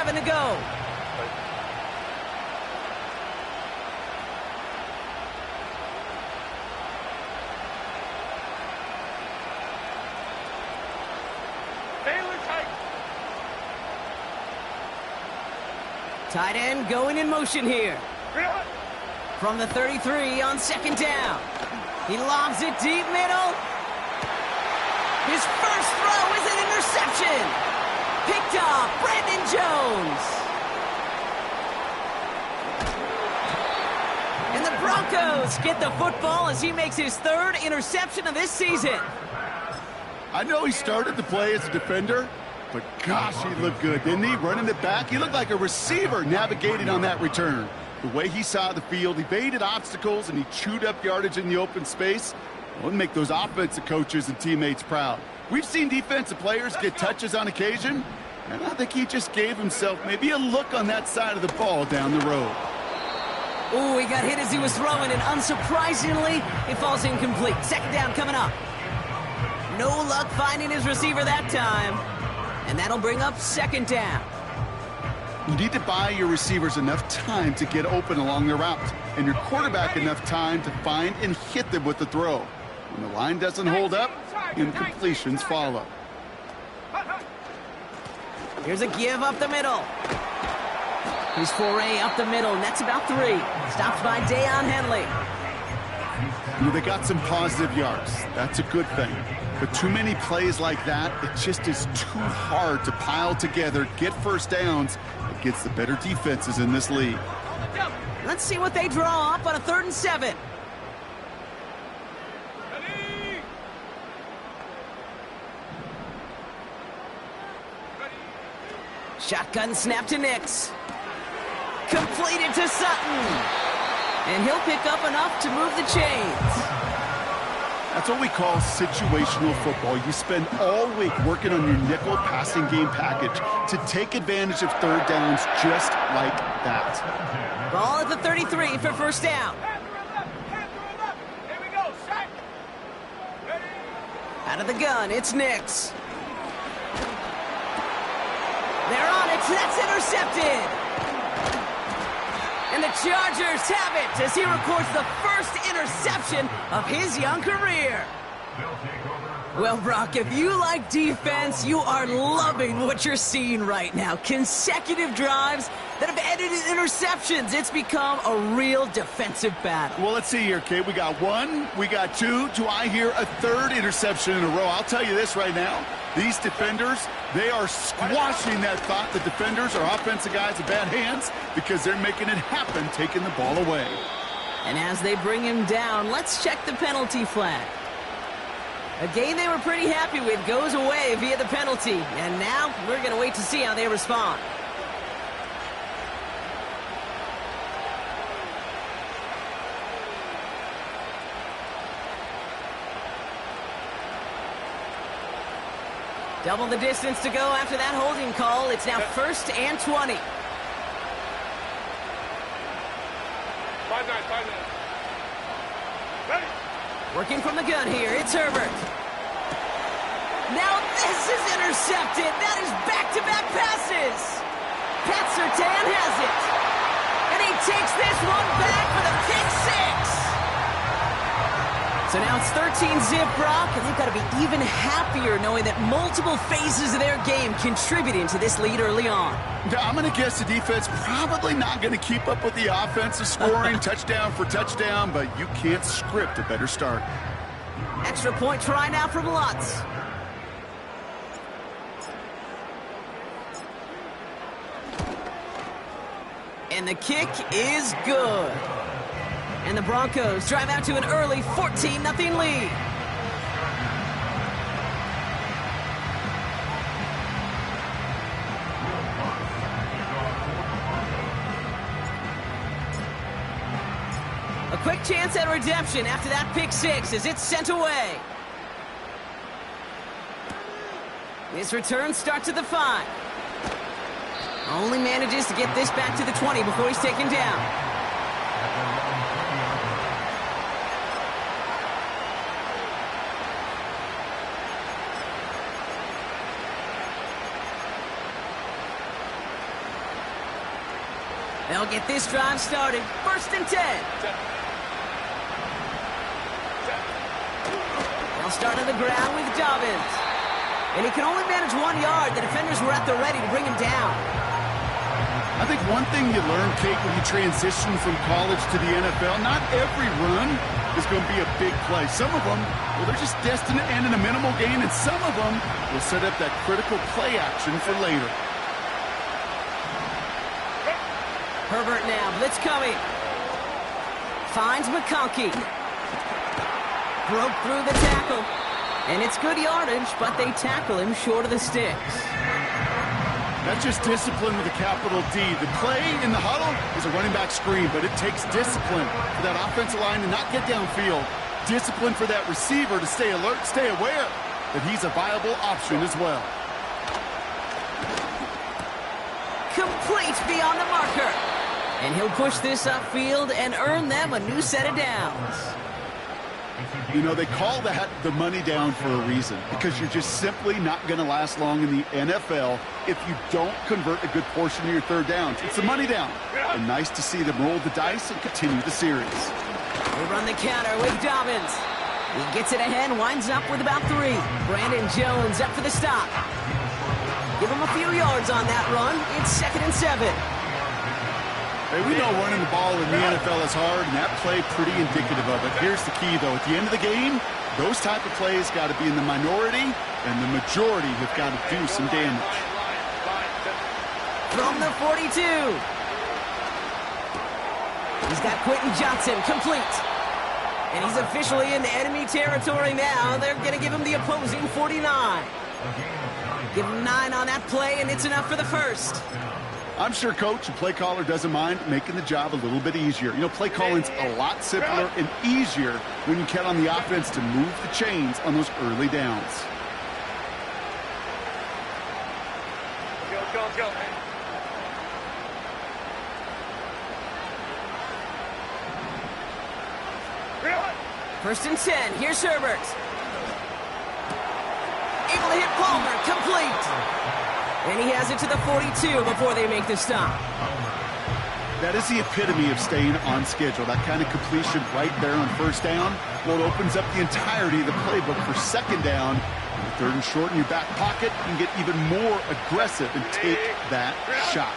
7 to go. Tight end going in motion here. From the 33 on 2nd down. He lobs it deep middle. His first throw is an interception. Picked off Brandon Jones. And the Broncos get the football as he makes his 3rd interception of this season. I know he started the play as a defender, but gosh, he looked good, didn't he? Running it back, he looked like a receiver navigating on that return. The way he saw the field, he evaded obstacles, and he chewed up yardage in the open space. It would make those offensive coaches and teammates proud. We've seen defensive players get touches on occasion, and I think he just gave himself maybe a look on that side of the ball down the road. Ooh, he got hit as he was throwing, and unsurprisingly, it falls incomplete. 2nd down coming up. No luck finding his receiver that time. And that'll bring up 2nd down. You need to buy your receivers enough time to get open along their route, and your quarterback enough time to find and hit them with the throw. When the line doesn't hold up, incompletions follow. Here's a give up the middle. His foray up the middle, and that's about 3. Stopped by Deion Henley. You know, they got some positive yards. That's a good thing. But too many plays like that, it just is too hard to pile together, get first downs against the better defenses in this league. Let's see what they draw up on a 3rd and 7. Shotgun snap to Nix. Completed to Sutton. And he'll pick up enough to move the chains. That's what we call situational football. You spend all week working on your nickel passing game package to take advantage of 3rd downs just like that. Ball at the 33 for 1st down. Out of the gun, it's Nix. They're on it, that's intercepted. And the Chargers have it as he records the 1st interception of his young career. Well, Brock, if you like defense, you are loving what you're seeing right now. Consecutive drives that have ended in interceptions. It's become a real defensive battle. Well, let's see here, Kate. We got 1, we got 2. Do I hear a 3rd interception in a row? I'll tell you this right now. These defenders, they are squashing that thought the defenders or offensive guys have bad hands because they're making it happen, taking the ball away. And as they bring him down, let's check the penalty flag. A game they were pretty happy with goes away via the penalty. And now we're going to wait to see how they respond. Double the distance to go after that holding call. It's now 1st and 20. 5-9. Ready. Working from the gun here, it's Herbert. Now this is intercepted. That is back-to-back passes. Pat Surtain has it. And he takes this one back for the pick 6. So now it's 13-zip, Brock, and they've got to be even happier knowing that multiple phases of their game contributing to this lead early on. I'm going to guess the defense probably not going to keep up with the offensive scoring touchdown for touchdown, but you can't script a better start. Extra point try now from Lutz. And the kick is good. And the Broncos drive out to an early 14-0 lead. A quick chance at redemption after that pick 6 as it's sent away. This return starts at the 5. Only manages to get this back to the 20 before he's taken down. They'll get this drive started. 1st and 10. They'll start on the ground with Dobbins. And he can only manage 1 yard. The defenders were at the ready to bring him down. I think one thing you learn, Kate, when you transition from college to the NFL, not every run is going to be a big play. Some of them, well, they're just destined to end in a minimal gain, and some of them will set up that critical play action for later. Herbert now, blitz coming. Finds McConkey. Broke through the tackle. And it's good yardage, but they tackle him short of the sticks. That's just discipline with a capital D. The play in the huddle is a running back screen, but it takes discipline for that offensive line to not get downfield. Discipline for that receiver to stay alert, stay aware that he's a viable option as well. Complete beyond the marker. And he'll push this upfield and earn them a new set of downs. You know, they call that the money down for a reason, because you're just simply not going to last long in the NFL if you don't convert a good portion of your third downs. It's the money down. And nice to see them roll the dice and continue the series. They run the counter with Dobbins. He gets it ahead, winds up with about 3. Brandon Jones up for the stop. Give him a few yards on that run. It's 2nd and 7. Hey, we know running the ball in the NFL is hard, and that play pretty indicative of it. Here's the key, though. At the end of the game, those type of plays got to be in the minority, and the majority have got to do some damage. From the 42. He's got Quentin Johnson complete. And he's officially in enemy territory now. They're going to give him the opposing 49. Give him 9 on that play, and it's enough for the first. I'm sure coach and play caller doesn't mind making the job a little bit easier. You know, play calling's a lot simpler and easier when you count on the offense to move the chains on those early downs. Let's go. 1st and 10. Here's Herbert. Able to hit Palmer. Complete. And he has it to the 42 before they make the stop. That is the epitome of staying on schedule. That kind of completion right there on 1st down. Well, it opens up the entirety of the playbook for 2nd down. 3rd and short in your back pocket, you can get even more aggressive and take that shot.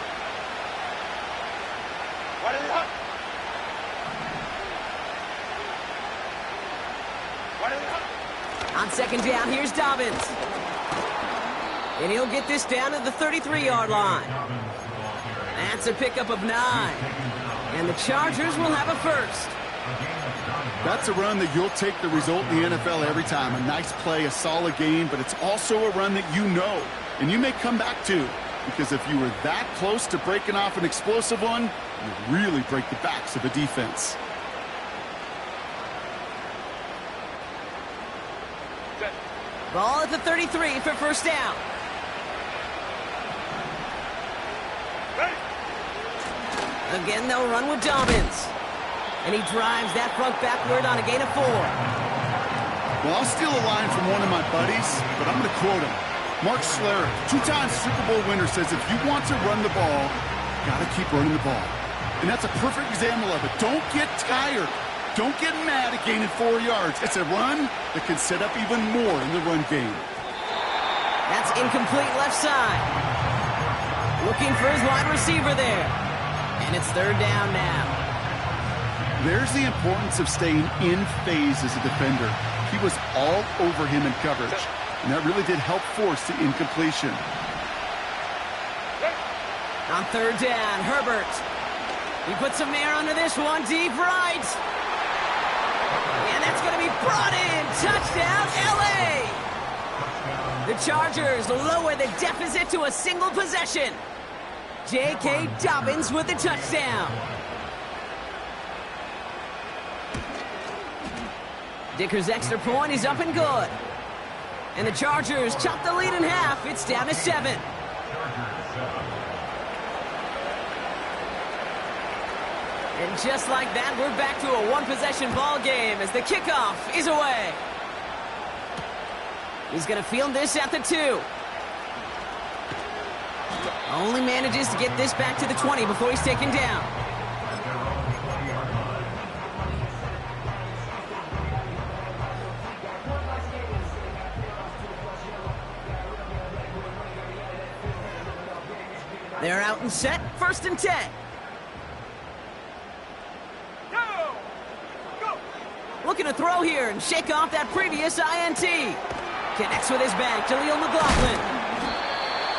On 2nd down, here's Dobbins. And he'll get this down to the 33-yard line. That's a pickup of 9. And the Chargers will have a first. That's a run that you'll take the result in the NFL every time. A nice play, a solid game, but it's also a run that you know and you may come back to. Because if you were that close to breaking off an explosive one, you really break the backs of a defense. Ball at the 33 for 1st down. Again, they'll run with Dobbins. And he drives that front backward on a gain of 4. Well, I'll steal a line from one of my buddies, but I'm going to quote him. Mark Schlereth, 2-time Super Bowl winner, says if you want to run the ball, you got to keep running the ball. And that's a perfect example of it. Don't get tired. Don't get mad at gaining 4 yards. It's a run that can set up even more in the run game. That's incomplete left side. Looking for his wide receiver there. And it's 3rd down now. There's the importance of staying in phase as a defender. He was all over him in coverage, and that really did help force the incompletion. On 3rd down, Herbert. He puts some air under this one, deep right. And that's going to be brought in. Touchdown, L.A. The Chargers lower the deficit to a single possession. J.K. Dobbins with the touchdown. Dicker's extra point is up and good. And the Chargers chop the lead in half. It's down to 7. And just like that, we're back to a one-possession ball game as the kickoff is away. He's going to field this at the 2. Only manages to get this back to the 20 before he's taken down. They're out and set, 1st and 10. Looking to throw here and shake off that previous INT. Connects with his back, Jaleel McLaughlin.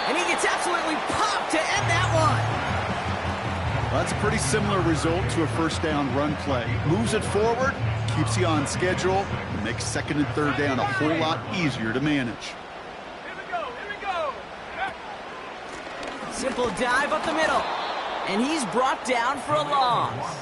And he gets absolutely popped to end that one. Well, that's a pretty similar result to a 1st down run play. Moves it forward, keeps you on schedule, and makes 2nd and 3rd down a whole lot easier to manage. Here we go. Simple dive up the middle. And he's brought down for a loss.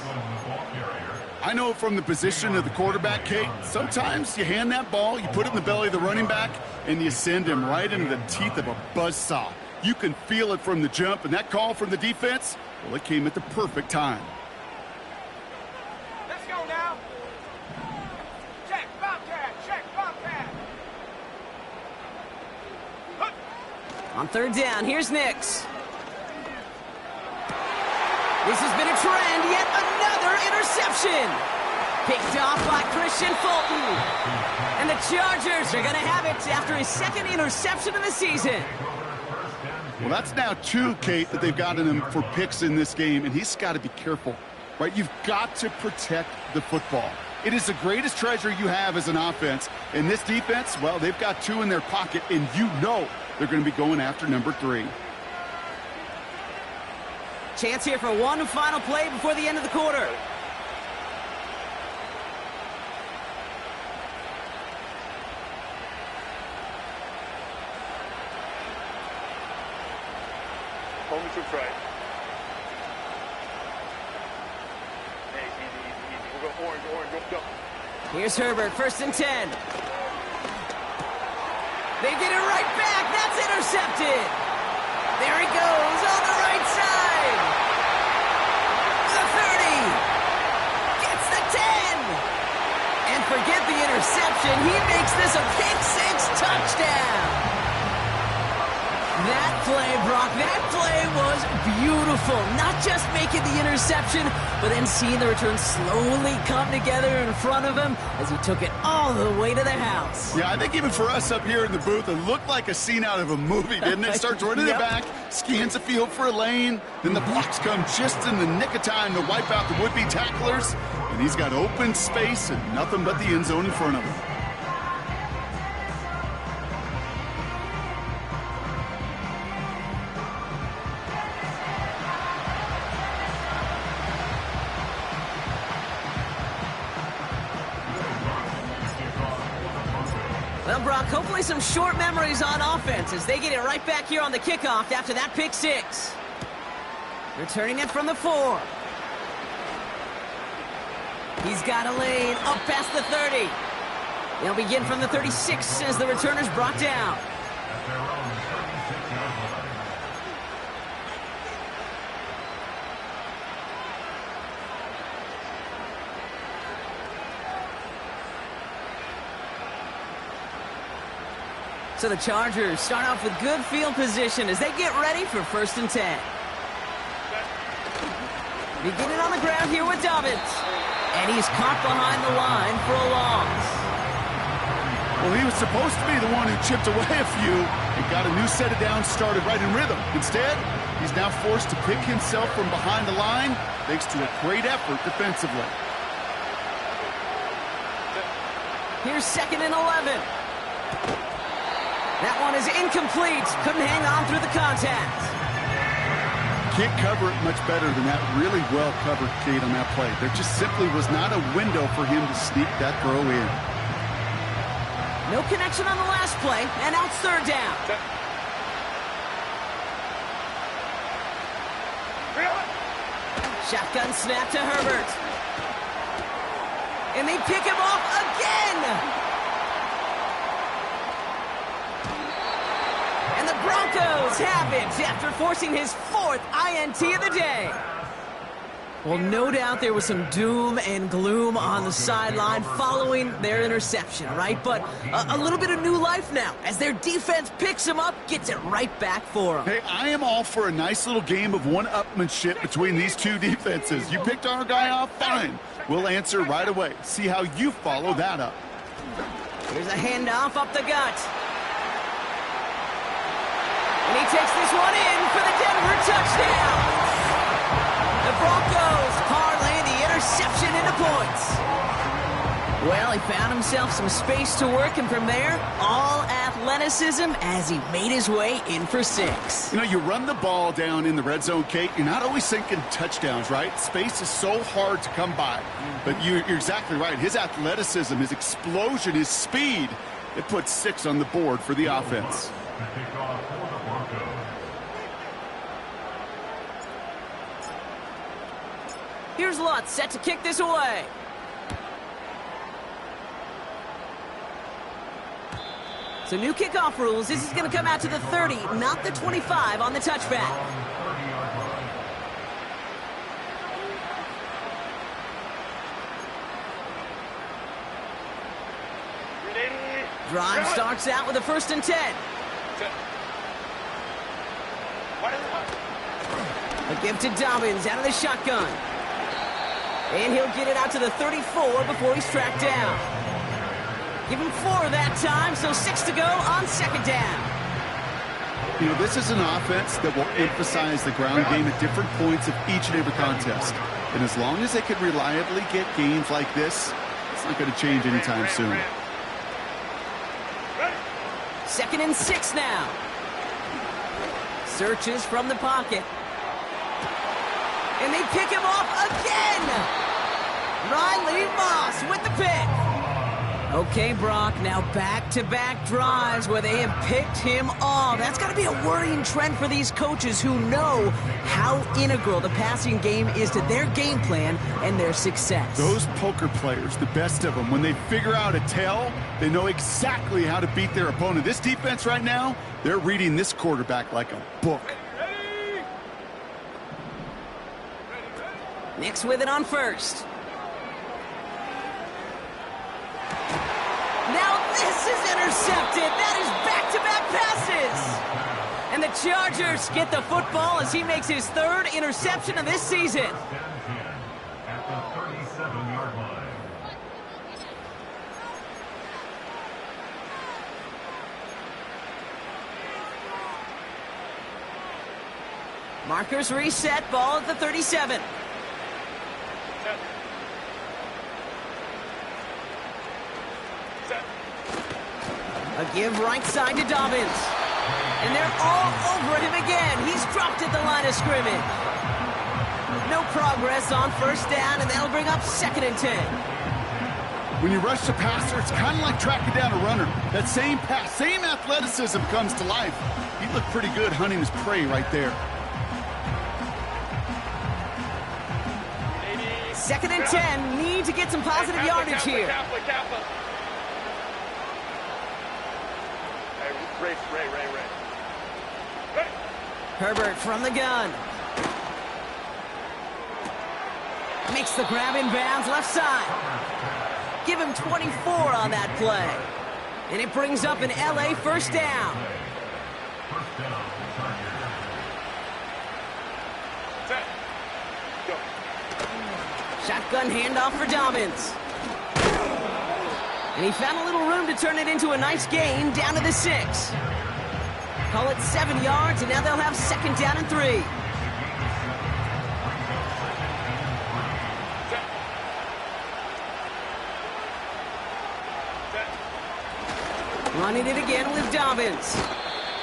I know from the position of the quarterback, Kate, sometimes you hand that ball, you put it in the belly of the running back, and you send him right into the teeth of a buzzsaw. You can feel it from the jump, and that call from the defense, well, it came at the perfect time. Let's go now. Check, Bobcat. On 3rd down, here's Nix. This has been a trend, yet another interception. Picked off by Christian Fulton. And the Chargers are going to have it after his 2nd interception of the season. Well, that's now 2, Kate, that they've gotten him for picks in this game, and he's got to be careful, right? You've got to protect the football. It is the greatest treasure you have as an offense. And this defense, well, they've got 2 in their pocket, and you know they're going to be going after number 3. Chance here for one final play before the end of the quarter. Hold me to right. Hey, easy. We'll go orange, go. Here's Herbert, 1st and 10. They get it right back. That's intercepted. There he goes on the right side. The 30. Gets the 10. And forget the interception. He makes this a pick-6 touchdown. That play, Brock, that play was beautiful. Not just making the interception, but then seeing the return slowly come together in front of him as he took it all the way to the house. Yeah, I think even for us up here in the booth, it looked like a scene out of a movie, didn't it? Starts running it back, scans the field for a lane, then the blocks come just in the nick of time to wipe out the would-be tacklers, and he's got open space and nothing but the end zone in front of him. Well, Brock, hopefully some short memories on offense as they get it right back here on the kickoff after that pick-6. Returning it from the 4. He's got a lane up past the 30. They'll begin from the 36 as the returner's brought down. So the Chargers start off with good field position as they get ready for 1st and 10. Beginning on the ground here with Dobbins. And he's caught behind the line for a loss. Well, he was supposed to be the one who chipped away a few and got a new set of downs started right in rhythm. Instead, he's now forced to pick himself from behind the line thanks to a great effort defensively. Here's 2nd and 11. That one is incomplete. Couldn't hang on through the contact. Can't cover it much better than that. Really well covered, Kate, on that play. There just simply was not a window for him to sneak that throw in. No connection on the last play, and now it's 3rd down. Shotgun snap to Herbert. And they pick him off again. And the Broncos have it after forcing his 4th INT of the day. Well, no doubt there was some doom and gloom on the sideline following their interception, right? But a little bit of new life now as their defense picks them up, gets it right back for them. Hey, I am all for a nice little game of one-upmanship between these two defenses. You picked our guy off, fine. We'll answer right away. See how you follow that up. Here's a handoff up the gut. And he takes this one in for the Denver touchdown. The Broncos parlay the interception into points. Well, he found himself some space to work, and from there, all athleticism as he made his way in for 6. You know, you run the ball down in the red zone, Kate, you're not always thinking touchdowns, right? Space is so hard to come by. But you're exactly right. His athleticism, his explosion, his speed, it puts 6 on the board for the offense. Here's Lutz set to kick this away. So new kickoff rules. This is going to come out to the 30, not the 25 on the touchback. Drive starts out with a 1st and 10. A give to Dobbins out of the shotgun. And he'll get it out to the 34 before he's tracked down. Give him 4 that time, so 6 to go on 2nd down. You know, this is an offense that will emphasize the ground game at different points of each and every contest. And as long as they can reliably get gains like this, it's not going to change anytime soon. 2nd and 6 now. Searches from the pocket. And they pick him off again. Riley Moss with the pick. Okay, Brock, now back-to-back drives where they have picked him off. That's got to be a worrying trend for these coaches who know how integral the passing game is to their game plan and their success. Those poker players, the best of them, when they figure out a tell, they know exactly how to beat their opponent. This defense right now, they're reading this quarterback like a book. Nix with it on 1st. Now this is intercepted. That is back-to-back passes. And the Chargers get the football as he makes his 3rd interception of this season. At the 37-yard line. Markers reset, ball at the 37. A give right side to Dobbins. And they're all over him again. He's dropped at the line of scrimmage. No progress on 1st down, and that'll bring up 2nd and 10. When you rush the passer, it's kind of like tracking down a runner. That same pass, same athleticism comes to life. He looked pretty good hunting his prey right there. 2nd and 10. Need to get some positive yardage here. Herbert from the gun. Makes the grab in bounds left side. Give him 24 on that play. And it brings up an LA 1st down. Shotgun handoff for Dobbins. And he found a little room to turn it into a nice gain down to the 6. Call it 7 yards, and now they'll have 2nd down and 3. Running it again with Dobbins.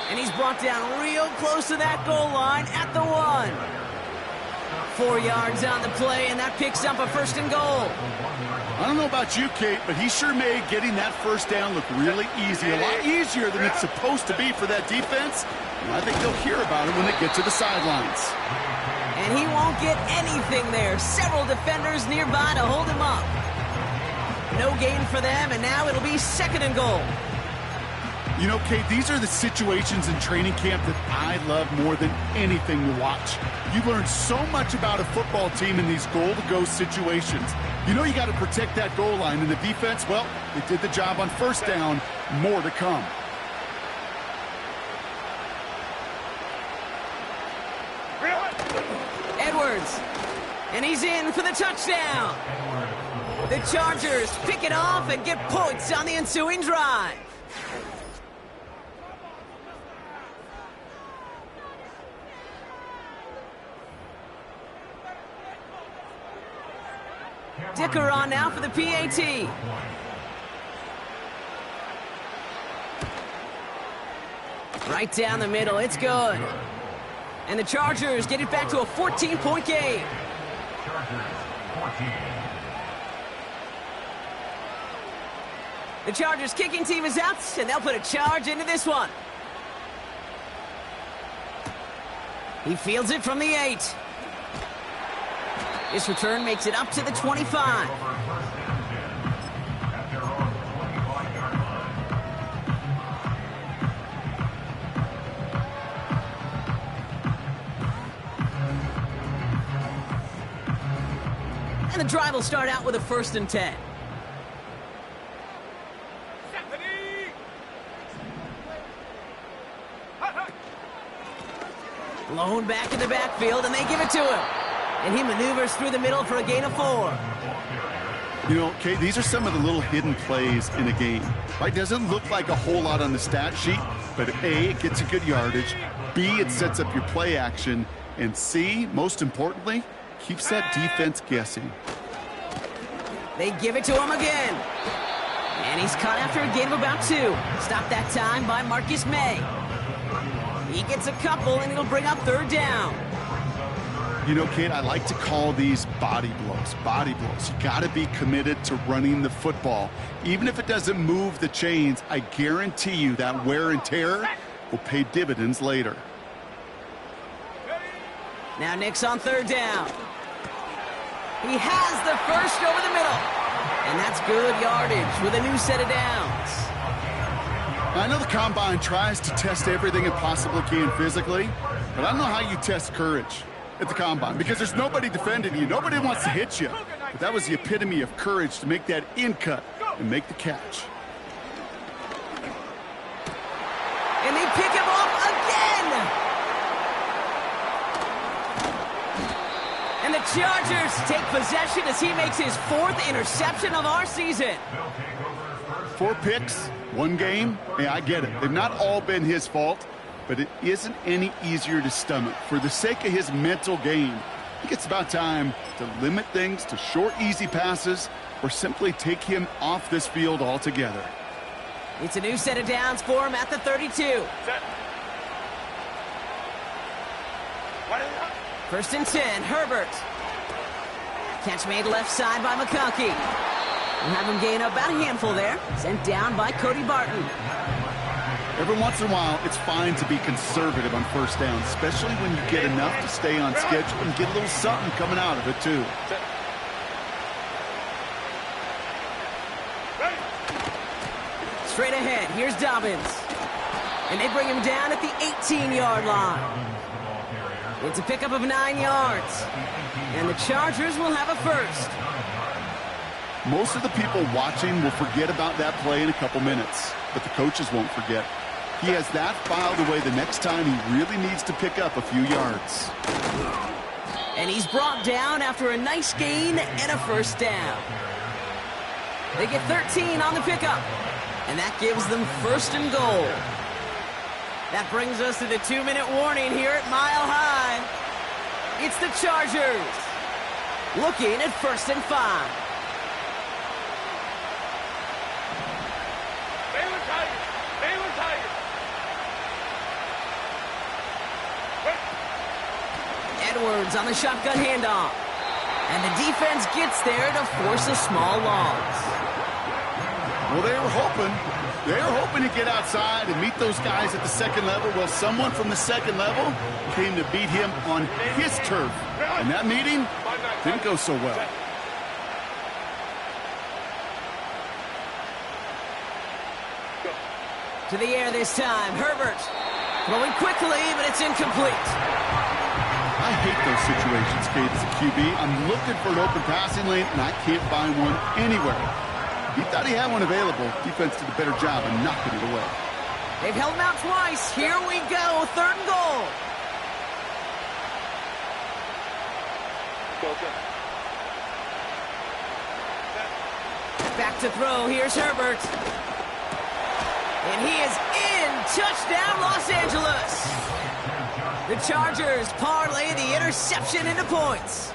And he's brought down real close to that goal line at the 1. 4 yards on the play, and that picks up a 1st and goal. I don't know about you, Kate, but he sure made getting that 1st down look really easy. A lot easier than it's supposed to be for that defense. And I think they'll hear about it when they get to the sidelines. And he won't get anything there. Several defenders nearby to hold him up. No gain for them, and now it'll be 2nd and goal. You know, Kate, these are the situations in training camp that I love more than anything to watch. You learn so much about a football team in these goal-to-go situations. You know you got to protect that goal line, and the defense, well, they did the job on first down. More to come. Edwards, and he's in for the touchdown. The Chargers pick it off and get points on the ensuing drive. Dicker on now for the PAT. Right down the middle, it's good. And the Chargers get it back to a 14-point game. Chargers 14. The Chargers kicking team is out, and they'll put a charge into this one. He fields it from the 8. This return makes it up to the 25. And the drive will start out with a 1st and 10. Blown back in the backfield, and they give it to him. And he maneuvers through the middle for a gain of 4. You know, Kate, these are some of the little hidden plays in a game. Right? Doesn't look like a whole lot on the stat sheet, but A, it gets a good yardage. B, it sets up your play action. And C, most importantly, keeps that defense guessing. They give it to him again. And he's caught after a gain of about 2. Stopped that time by Marcus May. He gets a couple, and it'll bring up 3rd down. You know, Kate, I like to call these body blows. Body blows. You got to be committed to running the football. Even if it doesn't move the chains, I guarantee you that wear and tear will pay dividends later. Now Nick's on 3rd down. He has the first over the middle. And that's good yardage with a new set of downs. I know the Combine tries to test everything it possibly can physically, but I don't know how you test courage at the Combine, because there's nobody defending you. Nobody wants to hit you. But that was the epitome of courage to make that in cut and make the catch. And they pick him off again. And the Chargers take possession as he makes his 4th interception of our season. 4 picks, 1 game. Yeah, I get it. They've not all been his fault, but it isn't any easier to stomach. For the sake of his mental game, I think it's about time to limit things to short, easy passes or simply take him off this field altogether. It's a new set of downs for him at the 32. 1st and 10, Herbert. Catch made left side by McConkey. We'll have him gain about a handful there. Sent down by Cody Barton. Every once in a while, it's fine to be conservative on 1st down, especially when you get enough to stay on schedule and get a little something coming out of it, too. Straight ahead, here's Dobbins. And they bring him down at the 18-yard line. It's a pickup of 9 yards. And the Chargers will have a 1st. Most of the people watching will forget about that play in a couple minutes, but the coaches won't forget. He has that filed away the next time he really needs to pick up a few yards. And he's brought down after a nice gain and a 1st down. They get 13 on the pickup, and that gives them 1st and goal. That brings us to the 2-minute warning here at Mile High. It's the Chargers looking at 1st and 5. Edwards on the shotgun handoff. And the defense gets there to force a small loss. Well, they were hoping to get outside and meet those guys at the 2nd level. Well, someone from the 2nd level came to beat him on his turf. And that meeting didn't go so well. To the air this time. Herbert throwing quickly, but it's incomplete. I hate those situations, Kate, as a QB. I'm looking for an open passing lane, and I can't find one anywhere. He thought he had one available. Defense did a better job of knocking it away. They've held him out twice. Here we go. 3rd and goal. Back to throw. Here's Herbert. And he is in. Touchdown, Los Angeles. The Chargers parlay the interception into points.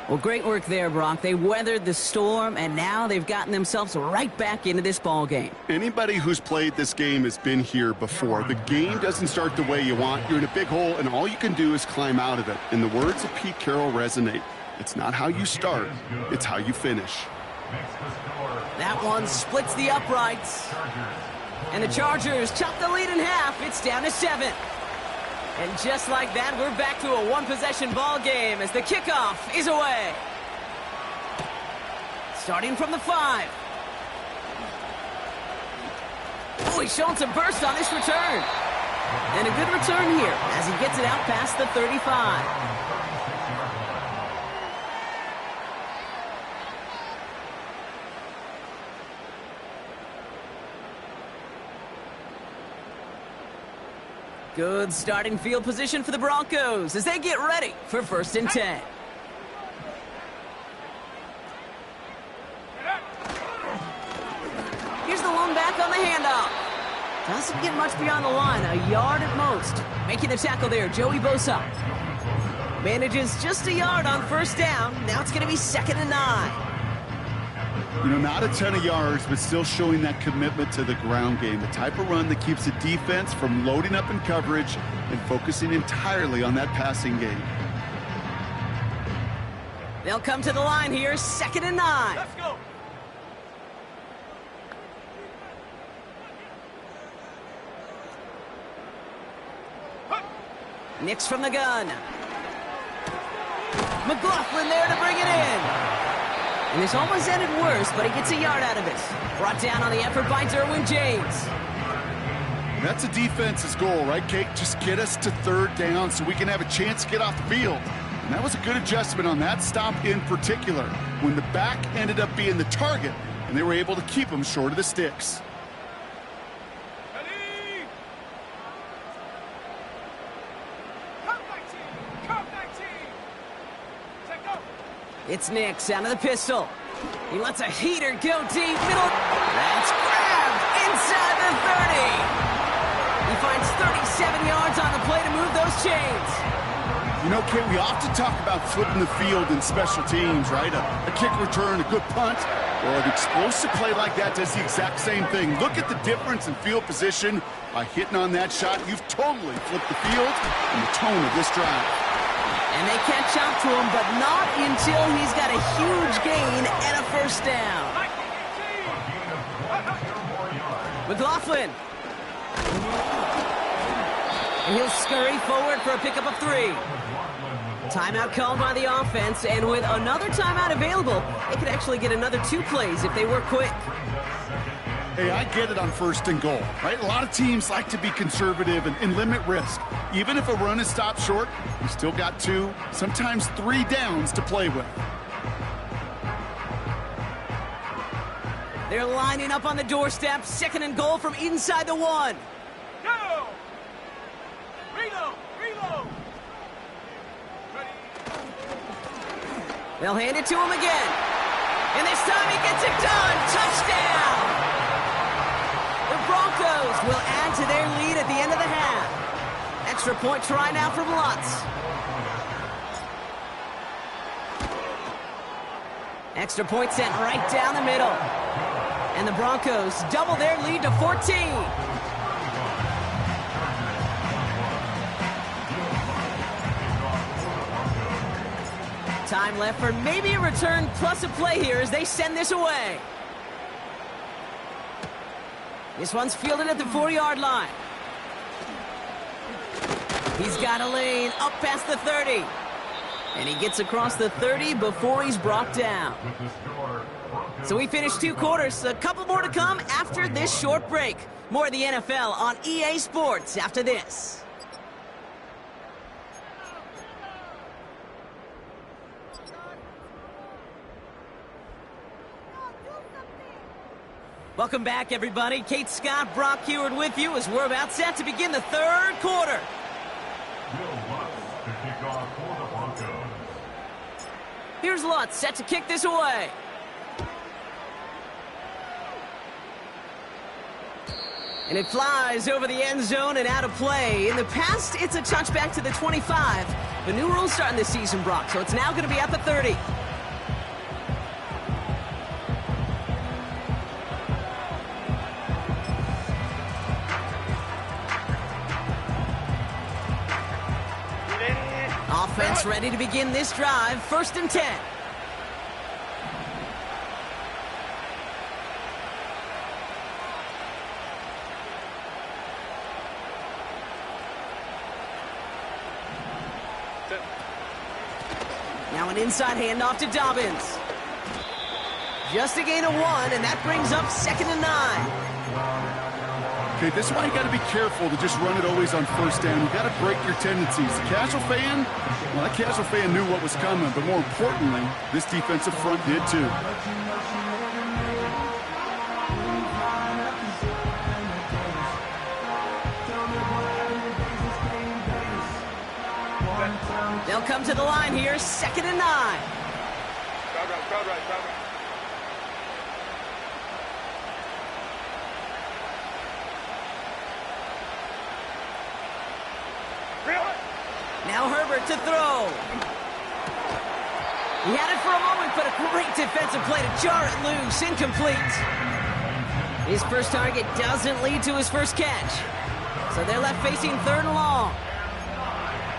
Well, great work there, Brock. They weathered the storm, and now they've gotten themselves right back into this ball game. Anybody who's played this game has been here before. The game doesn't start the way you want. You're in a big hole, and all you can do is climb out of it. And the words of Pete Carroll resonate. It's not how you start, it's how you finish. That one splits the uprights. And the Chargers chop the lead in half. It's down to 7. And just like that, we're back to a one-possession ball game as the kickoff is away. Starting from the 5. Oh, he's showing some burst on this return. And a good return here as he gets it out past the 35. Good starting field position for the Broncos as they get ready for 1st and 10. Here's the lone back on the handoff. Doesn't get much beyond the line, a yard at most. Making the tackle there, Joey Bosa. Manages just a yard on 1st down. Now it's going to be 2nd and 9. You know, not a ton of yards, but still showing that commitment to the ground game. The type of run that keeps the defense from loading up in coverage and focusing entirely on that passing game. They'll come to the line here, 2nd and 9. Let's go. Nix from the gun. McLaughlin there to bring it in. And this almost ended worse, but he gets a yard out of it. Brought down on the effort by Derwin James. That's a defense's goal, right, Kate? Just get us to 3rd down so we can have a chance to get off the field. And that was a good adjustment on that stop in particular, when the back ended up being the target, and they were able to keep him short of the sticks. It's Nix out of the pistol. He lets a heater go deep. Middle. That's grabbed inside the 30. He finds 37 yards on the play to move those chains. You know, Kate, we often talk about flipping the field in special teams, right? A kick return, a good punt. Well, an explosive play like that does the exact same thing. Look at the difference in field position. By hitting on that shot, you've totally flipped the field and the tone of this drive. And they catch up to him, but not until he's got a huge gain and a 1st down. McLaughlin. And he'll scurry forward for a pickup of 3. Timeout called by the offense, and with another timeout available, they could actually get another 2 plays if they work quick. Hey, I get it on 1st and goal, right? A lot of teams like to be conservative and limit risk. Even if a run is stopped short, you still got 2, sometimes 3 downs to play with. They're lining up on the doorstep, 2nd and goal from inside the 1. Go! Reload! Reload! Ready? They'll hand it to him again. And this time he gets it done. Touchdown! The Broncos will add to their lead at the end of the half. Extra point try now from Lutz. Extra point sent right down the middle. And the Broncos double their lead to 14. Time left for maybe a return plus a play here as they send this away. This one's fielded at the 4-yard line. He's got a lane up past the 30. And he gets across the 30 before he's brought down. So we finished 2 quarters. A couple more to come after this short break. More of the NFL on EA Sports after this. Welcome back, everybody. Kate Scott, Brock Heward with you as we're about set to begin the 3rd quarter. Here's Lutz set to kick this away. And it flies over the end zone and out of play. In the past, it's a touchback to the 25. The new rules starting this season, Brock, so it's now going to be at the 30. Offense ready to begin this drive. 1st and 10. Now an inside handoff to Dobbins. Just a gain of 1, and that brings up 2nd and 9. Okay, this is why you got to be careful to just run it always on 1st down. You got to break your tendencies. The casual fan, well, that casual fan knew what was coming, but more importantly, this defensive front did too. They'll come to the line here, 2nd and 9. Crowd right. Now Herbert to throw. He had it for a moment, but a great defensive play to jar it loose. Incomplete. His first target doesn't lead to his first catch. So they're left facing 3rd and long.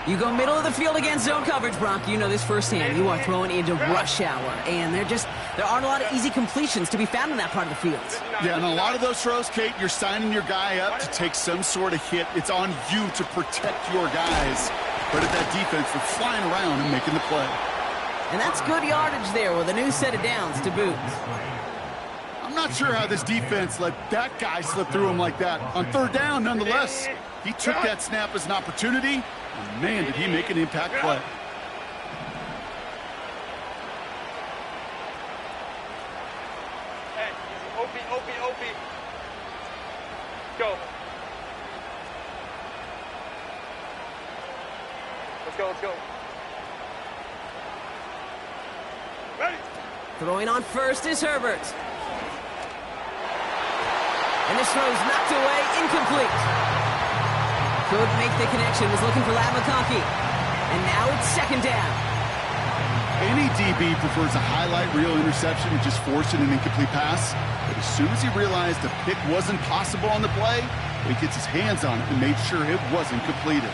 You go middle of the field against zone coverage, Brock. You know this firsthand. You are throwing into rush hour, and there aren't a lot of easy completions to be found in that part of the field. Yeah, and a lot of those throws, Kate, you're signing your guy up to take some sort of hit. It's on you to protect your guys. But at that defense, they're flying around and making the play. And that's good yardage there with a new set of downs to boot. I'm not sure how this defense let that guy slip through him like that. On 3rd down, nonetheless, he took that snap as an opportunity. And man, did he make an impact play. Hey, OP. Go. Let's go. Ready. Throwing on 1st is Herbert. And this throw's knocked away, incomplete. Could make the connection, was looking for Ladd McConkey. And now it's 2nd down. Any DB prefers a highlight reel interception to just forcing an incomplete pass. But as soon as he realized the pick wasn't possible on the play, he gets his hands on it and made sure it wasn't completed.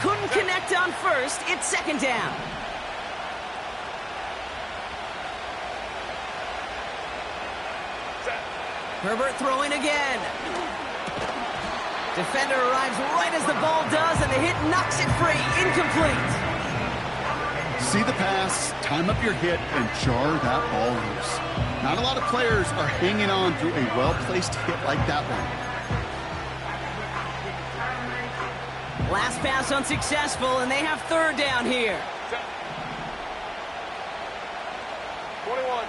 Couldn't connect on 1st, it's 2nd down. Herbert throwing again. Defender arrives right as the ball does, and the hit knocks it free. Incomplete. See the pass, time up your hit, and jar that ball loose. Not a lot of players are hanging on through a well-placed hit like that one. Last pass unsuccessful, and they have 3rd down here. 21.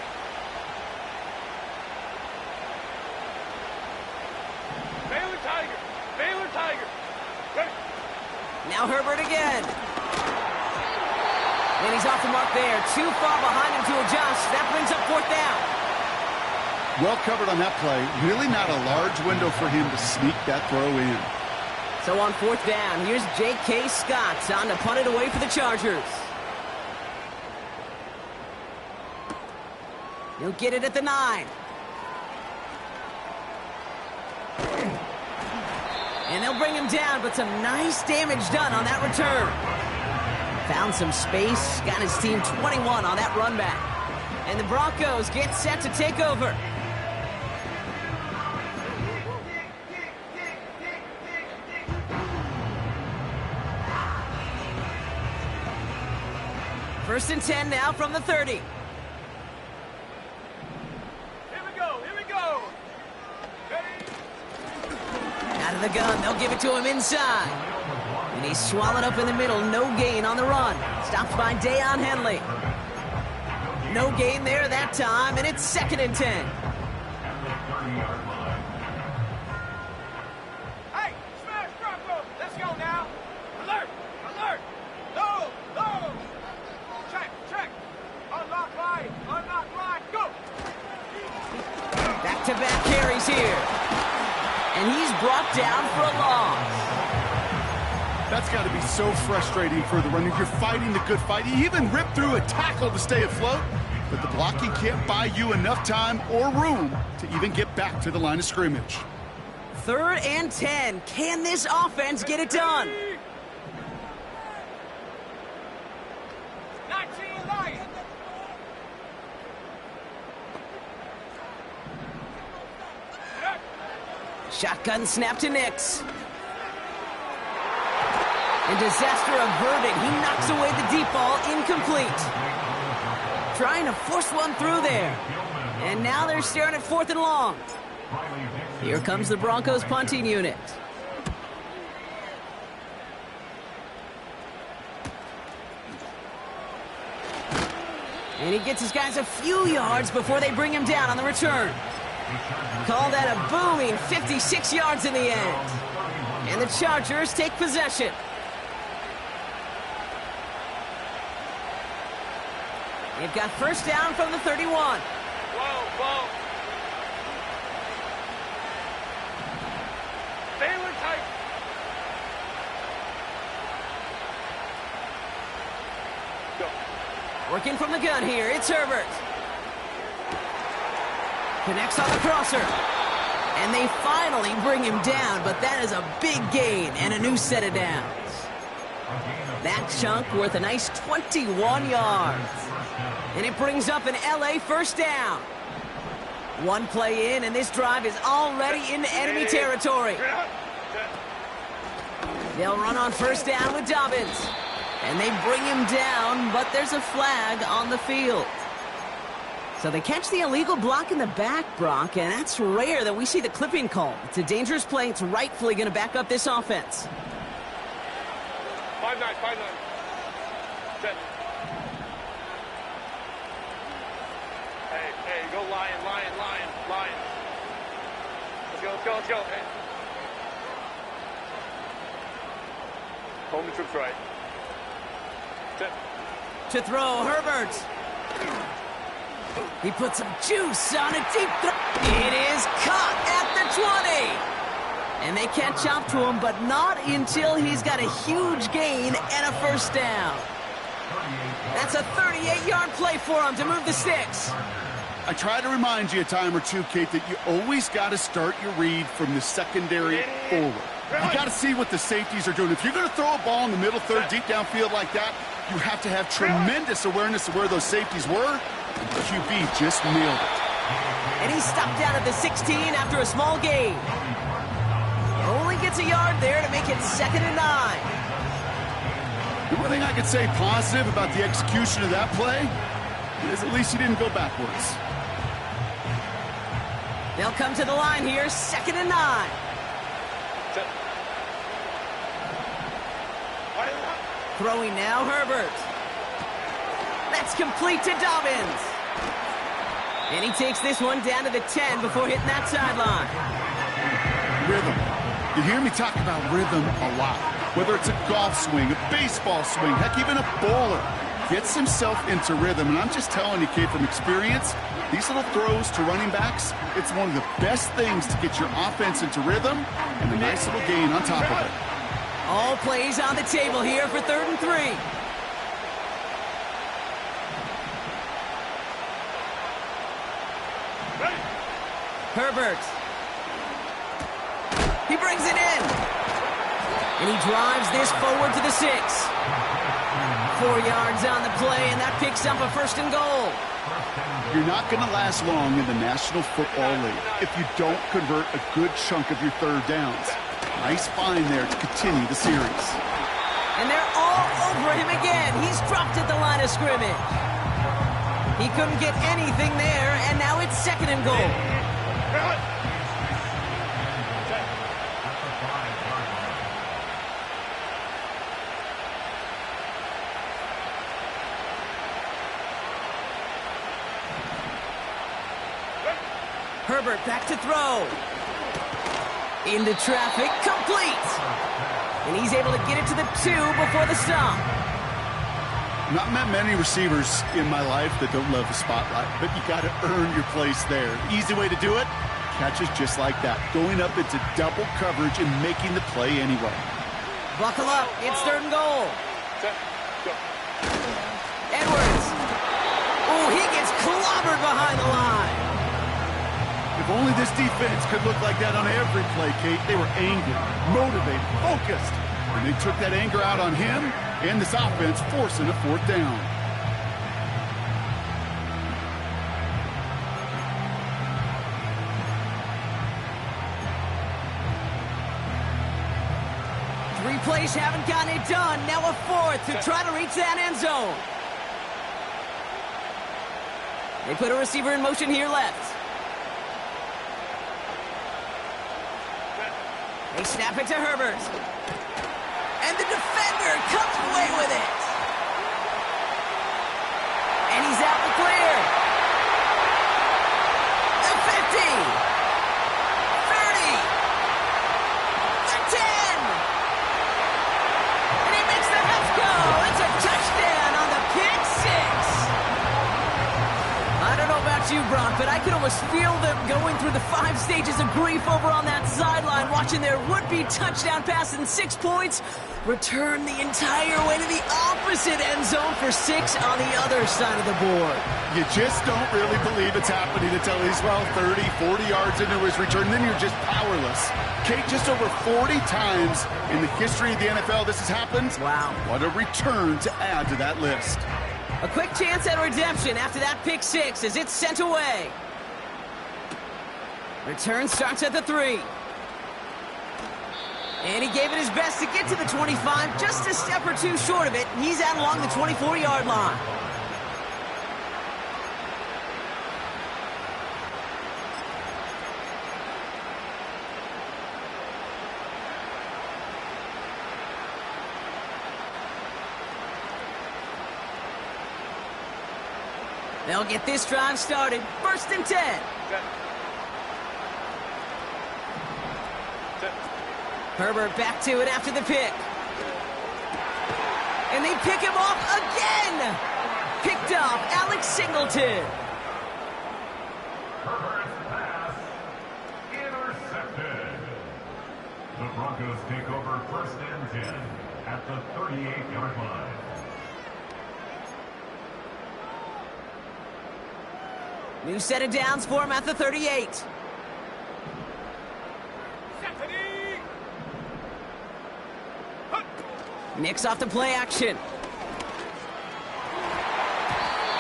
Baylor Tiger. Ready. Now Herbert again. And he's off the mark there. Too far behind him to adjust. That brings up 4th down. Well covered on that play. Really not a large window for him to sneak that throw in. So on 4th down, here's J.K. Scott on to punt it away for the Chargers. He'll get it at the 9. And they'll bring him down, but some nice damage done on that return. Found some space, got his team 21 on that run back. And the Broncos get set to take over. First and 10 now from the 30. Here we go, here we go. Ready? Out of the gun, they'll give it to him inside. And he's swallowed up in the middle, no gain on the run. Stopped by Deion Henley. No gain there that time, and it's 2nd and 10. Hey, smash Bronco. Let's go now. Alert, alert. No, no. Check. Unlock line, go. Back-to-back carries here. And he's brought down for a loss. That's got to be so frustrating for the runner. You're fighting the good fight. You even ripped through a tackle to stay afloat, but the blocking can't buy you enough time or room to even get back to the line of scrimmage. 3rd and 10. Can this offense get it done? 19 Lions. Shotgun snap to Nix. And disaster averted. He knocks away the deep ball, incomplete. Trying to force one through there. And now they're staring at 4th and long. Here comes the Broncos punting unit. And he gets his guys a few yards before they bring him down on the return. Call that a booming 56 yards in the end. And the Chargers take possession. They've got first down from the 31. Whoa. Stay with tight. Go. Working from the gun here, it's Herbert. Connects on the crosser. And they finally bring him down, but that is a big gain and a new set of downs. That chunk worth a nice 21 yards. And it brings up an LA first down. One play in, and this drive is already into enemy territory. They'll run on first down with Dobbins. And they bring him down, but there's a flag on the field. So they catch the illegal block in the back, Brock, and that's rare that we see the clipping call. It's a dangerous play. It's rightfully going to back up this offense. 5-9. Set. Hey, go Lion. Let's go. Hey. Home the troops right. Set. To throw, Herbert. He puts some juice on a deep throw. It is caught at the 20. And they catch up to him, but not until he's got a huge gain and a first down. That's a 38-yard play for him to move the sticks. I try to remind you a time or two, Kate, that you always got to start your read from the secondary forward. You got to see what the safeties are doing. If you're going to throw a ball in the middle third, deep downfield like that, you have to have tremendous awareness of where those safeties were. And the QB just nailed it. And he's stopped down at the 16 after a small gain. Only gets a yard there to make it 2nd and 9. The one thing I could say positive about the execution of that play is at least he didn't go backwards. They'll come to the line here, 2nd and 9. Throwing now, Herbert. That's complete to Dobbins. And he takes this one down to the 10 before hitting that sideline. Rhythm. You hear me talk about rhythm a lot. Whether it's a golf swing, a baseball swing, heck, even a bowler gets himself into rhythm. And I'm just telling you, kid, from experience, these little throws to running backs, it's one of the best things to get your offense into rhythm and a nice little gain on top of it. All plays on the table here for 3rd and 3. Herbert. He brings it in. And he drives this forward to the 6. 4 yards on the play, and that picks up a 1st and goal. You're not going to last long in the National Football League if you don't convert a good chunk of your third downs. Nice find there to continue the series. And they're all over for him again. He's dropped at the line of scrimmage. He couldn't get anything there, and now it's 2nd and goal. Herbert back to throw. Into traffic, complete. And he's able to get it to the 2 before the stop. Not met many receivers in my life that don't love the spotlight, but you got to earn your place there. Easy way to do it, catches just like that, going up into double coverage and making the play anyway. Buckle up, it's 3rd and goal. Edwards. Oh, he gets clobbered behind the line. If only this defense could look like that on every play, Kate. They were angry, motivated, focused. And they took that anger out on him and this offense, forcing a 4th down. Three plays haven't gotten it done. Now a 4th to try to reach that end zone. They put a receiver in motion here left. They snap it to Herbert. And the defender comes away with it. And he's out the clear. The 50. 30. The 10. And he makes the half go. It's a touchdown on the pick 6. I don't know about you, Brock, but I could almost feel them going through the 5 stages of grief over on that sideline, watching their would-be touchdown pass in 6 points return the entire way to the opposite end zone for 6 on the other side of the board. You just don't really believe it's happening until he's, 30, 40 yards into his return, then you're just powerless. Kate, just over 40 times in the history of the NFL this has happened. Wow. What a return to add to that list. A quick chance at redemption after that pick 6 as it's sent away. Return starts at the 3. And he gave it his best to get to the 25, just a step or 2 short of it. He's out along the 24-yard line. They'll get this drive started. 1st and 10. Herbert back to it after the pick. And they pick him off again. Picked off Alex Singleton. Herbert's pass intercepted. The Broncos take over 1st and 10 at the 38-yard line. New set of downs for him at the 38. Nicks off the play action.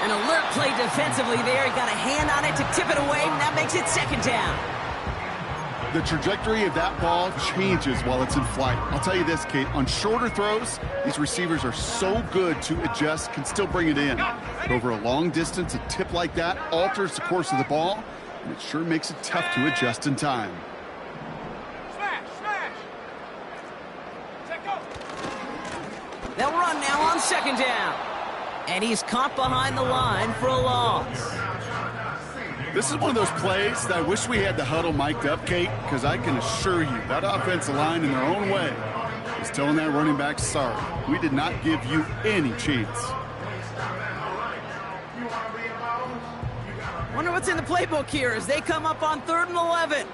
An alert play defensively there. He got a hand on it to tip it away, and that makes it 2nd down. The trajectory of that ball changes while it's in flight. I'll tell you this, Kate, on shorter throws, these receivers are so good to adjust, can still bring it in. But over a long distance, a tip like that alters the course of the ball, and it sure makes it tough to adjust in time. They'll run now on 2nd down. And he's caught behind the line for a loss. This is one of those plays that I wish we had the huddle mic'd up, Kate, because I can assure you that offensive line in their own way is telling that running back, sorry, we did not give you any chance. Wonder what's in the playbook here as they come up on 3rd and 11.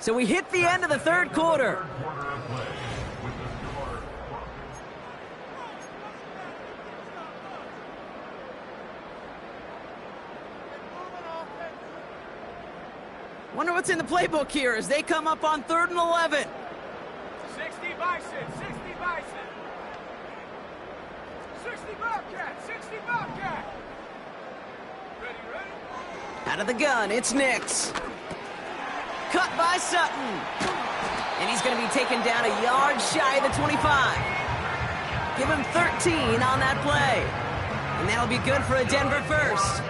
So we hit the end of the 3rd quarter. Wonder what's in the playbook here as they come up on 3rd and 11. 60 Bison, 60 Bison. Out of the gun, it's Nix. Cut by Sutton. And he's going to be taken down a yard shy of the 25. Give him 13 on that play. And that'll be good for a Denver first.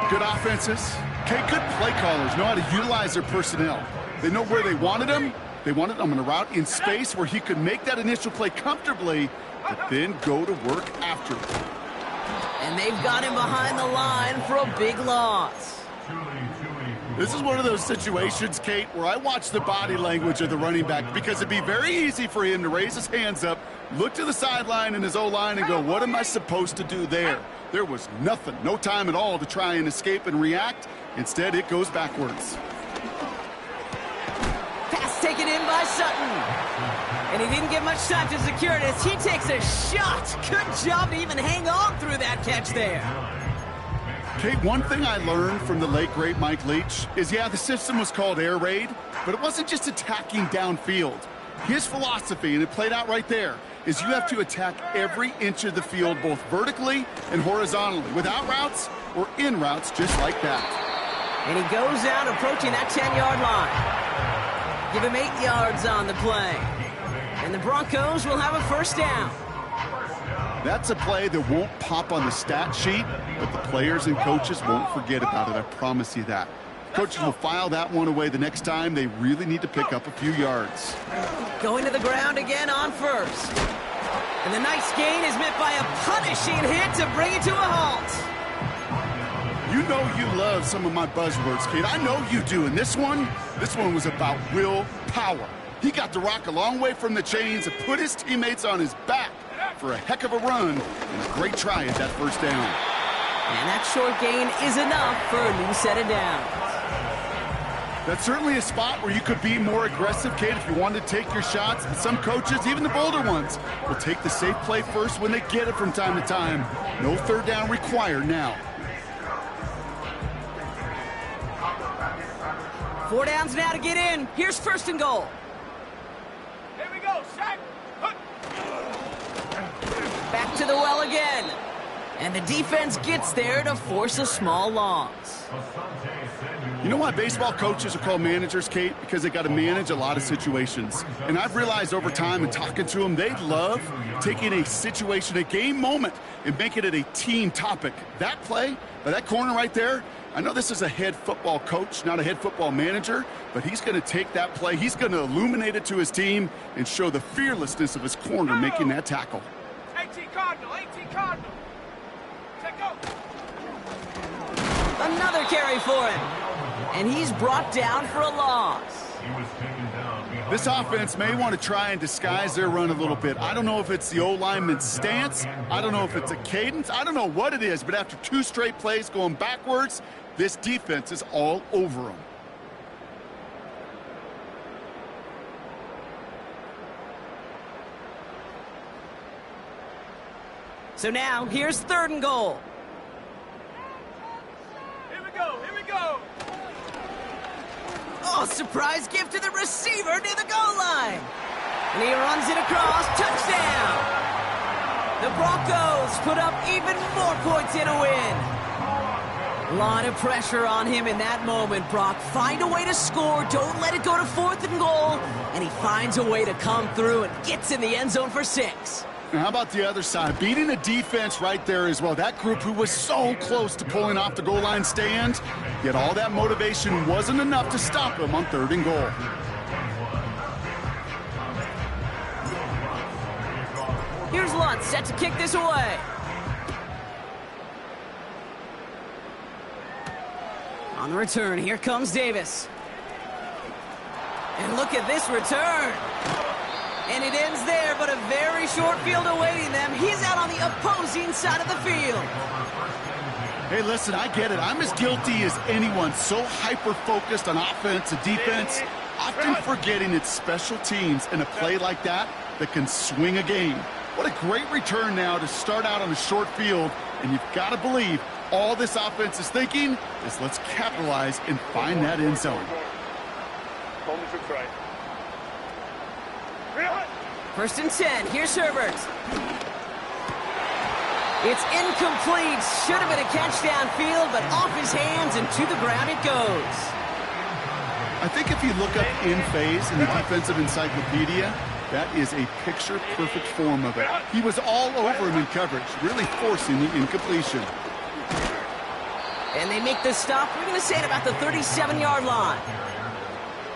Good offenses. Okay, good play callers know how to utilize their personnel. They know where they wanted him. They wanted him on a route in space where he could make that initial play comfortably, but then go to work after it. And they've got him behind the line for a big loss. This is one of those situations, Kate, where I watch the body language of the running back because it'd be very easy for him to raise his hands up, look to the sideline in his O-line and go, what am I supposed to do there? There was nothing, no time at all to try and escape and react. Instead, it goes backwards. Pass taken in by Sutton. And he didn't get much time to secure it as he takes a shot. Good job to even hang on through that catch there. Kate, one thing I learned from the late, great Mike Leach is, yeah, the system was called air raid, but it wasn't just attacking downfield. His philosophy, and it played out right there, is you have to attack every inch of the field, both vertically and horizontally, without routes or in routes just like that. And he goes out approaching that 10-yard line. Give him 8 yards on the play. And the Broncos will have a first down. That's a play that won't pop on the stat sheet, but the players and coaches won't forget about it. I promise you that. Coaches will file that one away the next time. They really need to pick up a few yards. Going to the ground again on first. And the nice gain is met by a punishing hit to bring it to a halt. You know you love some of my buzzwords, Kate. I know you do. And this one was about willpower. He got the rock a long way from the chains and put his teammates on his back for a heck of a run and a great try at that first down. And that short gain is enough for a new set of downs. That's certainly a spot where you could be more aggressive, Kate, if you wanted to take your shots. And some coaches, even the bolder ones, will take the safe play first when they get it from time to time. No third down required now. 4 downs now to get in. Here's first and goal. Here we go, Shaq. Back to the well again. And the defense gets there to force a small loss. You know why baseball coaches are called managers, Kate? Because they got to manage a lot of situations. And I've realized over time and talking to them, they love taking a situation, a game moment, and making it a team topic. That play, by that corner right there, I know this is a head football coach, not a head football manager, but he's going to take that play, he's going to illuminate it to his team and show the fearlessness of his corner making that tackle. 18 Cardinal. Check out. Another carry for him. And he's brought down for a loss. This offense may want to try and disguise their run a little bit. I don't know if it's the O-lineman's stance. I don't know if it's a cadence. I don't know what it is, but after 2 straight plays going backwards, this defense is all over them. So now, here's third and goal. Here we go. Oh, surprise gift to the receiver near the goal line. And he runs it across. Touchdown. The Broncos put up even more points in a win. A lot of pressure on him in that moment, Brock. Find a way to score. Don't let it go to 4th and goal. And he finds a way to come through and gets in the end zone for 6. And how about the other side? Beating the defense right there as well. That group who was so close to pulling off the goal line stand, yet all that motivation wasn't enough to stop him on 3rd and goal. Here's Lutz set to kick this away. On the return, here comes Davis. And look at this return. And it ends there, but a very short field awaiting them. He's out on the opposing side of the field. Hey, listen, I get it. I'm as guilty as anyone. So hyper-focused on offense and defense, often forgetting it's special teams in a play like that can swing a game. What a great return now to start out on a short field. And you've got to believe all this offense is thinking is let's capitalize and find that end zone. First and 10. Here's Herbert. It's incomplete. Should have been a catch downfield, but off his hands and to the ground it goes. I think if you look up in phase in the defensive encyclopedia, that is a picture-perfect form of it. He was all over him in coverage, really forcing the incompletion. And they make the stop, we're going to say, at about the 37-yard line.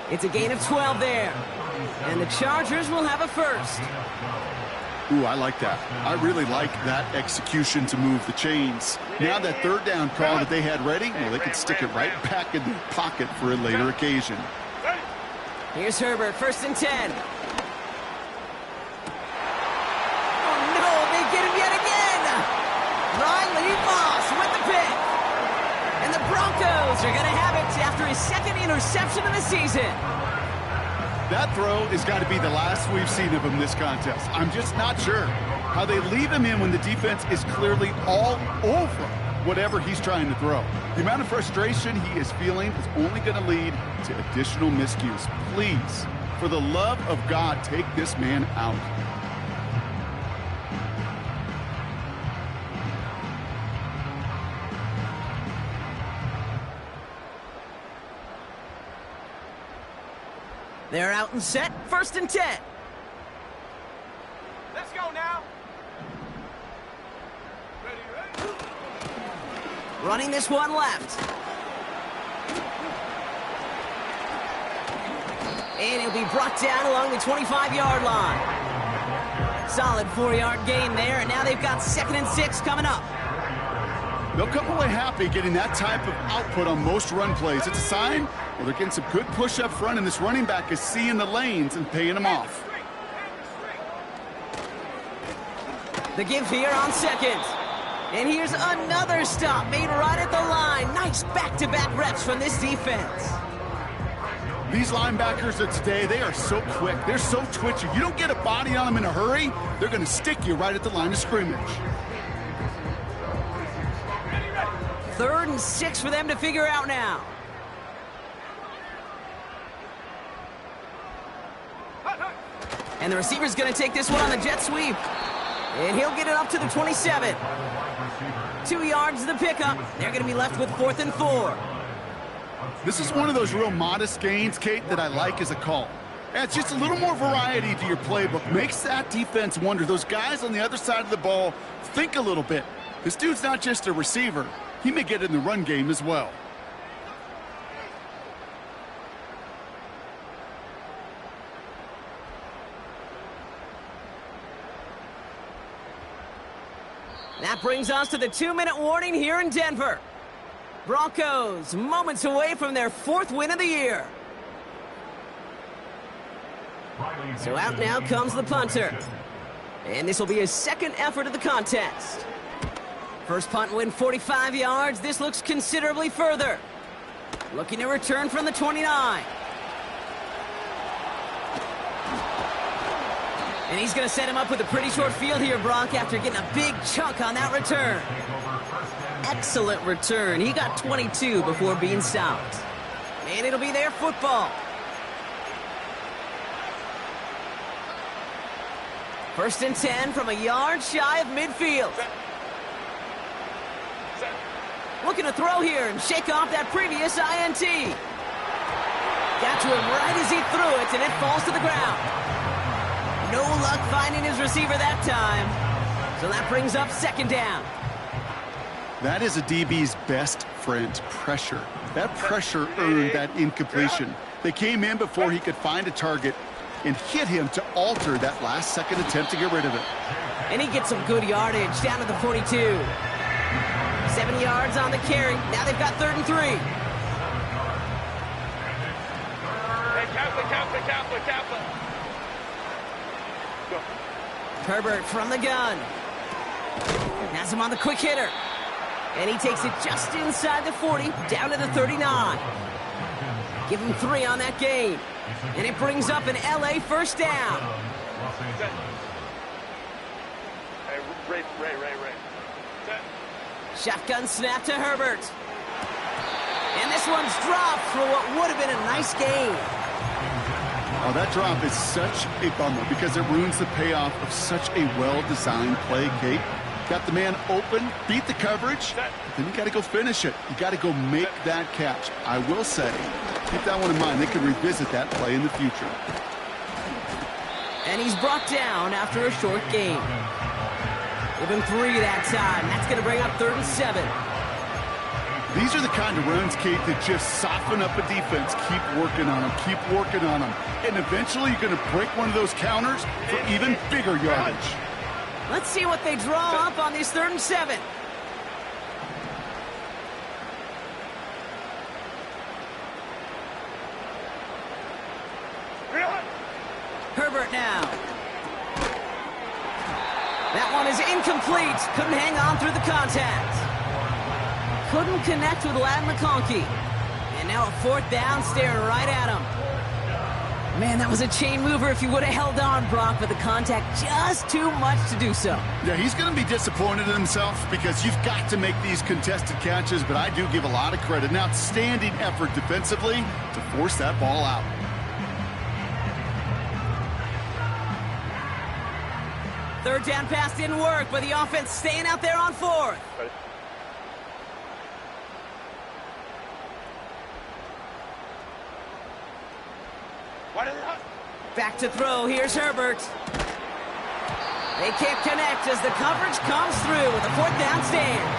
It's a gain of 12 there. And the Chargers will have a first. Ooh, I like that. I really like that execution to move the chains. Now that third down call that they had ready, well, they could stick it right back in their pocket for a later occasion. Here's Herbert, 1st and 10. Oh, no, they get him yet again. Riley Moss with the pick. And the Broncos are going to have it after his 2nd interception of the season. That throw has got to be the last we've seen of him this contest. I'm just not sure how they leave him in when the defense is clearly all over whatever he's trying to throw. The amount of frustration he is feeling is only going to lead to additional miscues. Please, for the love of God, take this man out. They're out and set, 1st and 10. Let's go now. Ready. Running this one left. And he'll be brought down along the 25-yard line. Solid 4-yard gain there, and now they've got 2nd and 6 coming up. They'll come away happy getting that type of output on most run plays. It's a sign, well, they're getting some good push up front, and this running back is seeing the lanes and paying them off. The give here on 2nd. And here's another stop made right at the line. Nice back-to-back reps from this defense. These linebackers of today, they are so quick. They're so twitchy. You don't get a body on them in a hurry, they're going to stick you right at the line of scrimmage. 3rd and 6 for them to figure out now. And the receiver's going to take this one on the jet sweep. And he'll get it up to the 27. 2 yards to the pickup. They're going to be left with 4th and 4. This is one of those real modest gains, Kate, that I like as a call. Adds just a little more variety to your playbook. Makes that defense wonder. Those guys on the other side of the ball think a little bit. This dude's not just a receiver. He may get in the run game as well. That brings us to the 2-minute warning here in Denver. Broncos moments away from their 4th win of the year. So out now comes the punter. And this will be his 2nd effort of the contest. First punt win 45 yards. This looks considerably further. Looking to return from the 29. And he's going to set him up with a pretty short field here, Brock, after getting a big chunk on that return. Excellent return. He got 22 before being stopped. And it'll be their football. 1st and 10 from a yard shy of midfield. Looking to throw here and shake off that previous INT. Got to him right as he threw it, and it falls to the ground. No luck finding his receiver that time. So that brings up 2nd down. That is a DB's best friend, pressure. That pressure earned that incompletion. They came in before he could find a target and hit him to alter that last-second attempt to get rid of it. And he gets some good yardage down to the 42. 7 yards on the carry. Now they've got 3rd and 3. Hey, Kaplan. Go. Herbert from the gun. Has him on the quick hitter. And he takes it just inside the 40, down to the 39. Give him 3 on that game. And it brings up an LA 1st down. Hey, Ray. Set. Shotgun snap to Herbert. And this one's dropped for what would have been a nice game. Oh, that drop is such a bummer because it ruins the payoff of such a well-designed play, Kate. Got the man open, beat the coverage, then you got to go finish it. You got to go make that catch. I will say, keep that one in mind. They could revisit that play in the future. And he's brought down after a short game. Give him 3 that time. That's going to bring up 3rd and 7. These are the kind of runs, Kate, that just soften up a defense. Keep working on them. Keep working on them. And eventually you're going to break one of those counters for even bigger yardage. Let's see what they draw up on this 3rd and 7. Herbert now. That one is incomplete. Couldn't hang on through the contact. Couldn't connect with Lad McConkey. And now a 4th down, staring right at him. Man, that was a chain mover if he would have held on, Brock, but the contact just too much to do so. Yeah, he's going to be disappointed in himself because you've got to make these contested catches, but I do give a lot of credit. An outstanding effort defensively to force that ball out. Third down pass didn't work, but the offense staying out there on 4th. Back to throw. Here's Herbert. They can't connect as the coverage comes through with a 4th down stand.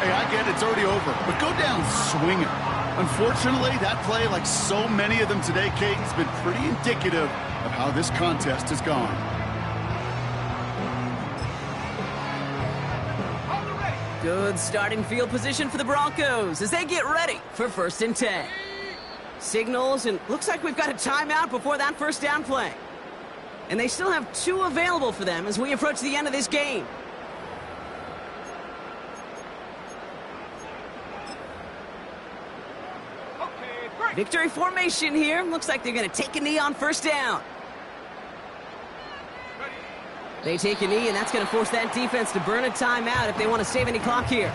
Hey, I get it. It's already over, but go down swinging. Unfortunately, that play, like so many of them today, Kate, has been pretty indicative of how this contest has gone. Good starting field position for the Broncos as they get ready for 1st and 10. Signals, and looks like we've got a timeout before that 1st down play. And they still have 2 available for them as we approach the end of this game. Victory formation here. Looks like they're going to take a knee on 1st down. They take a knee, and that's going to force that defense to burn a timeout if they want to save any clock here.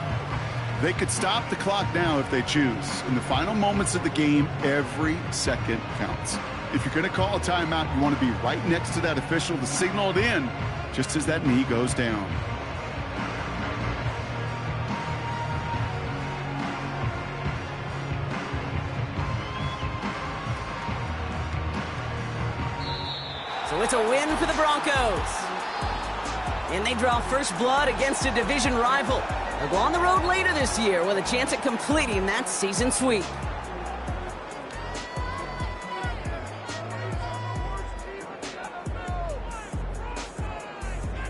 They could stop the clock now if they choose. In the final moments of the game, every second counts. If you're going to call a timeout, you want to be right next to that official to signal it in just as that knee goes down. So it's a win for the Broncos. And they draw first blood against a division rival. They'll go on the road later this year with a chance at completing that season sweep.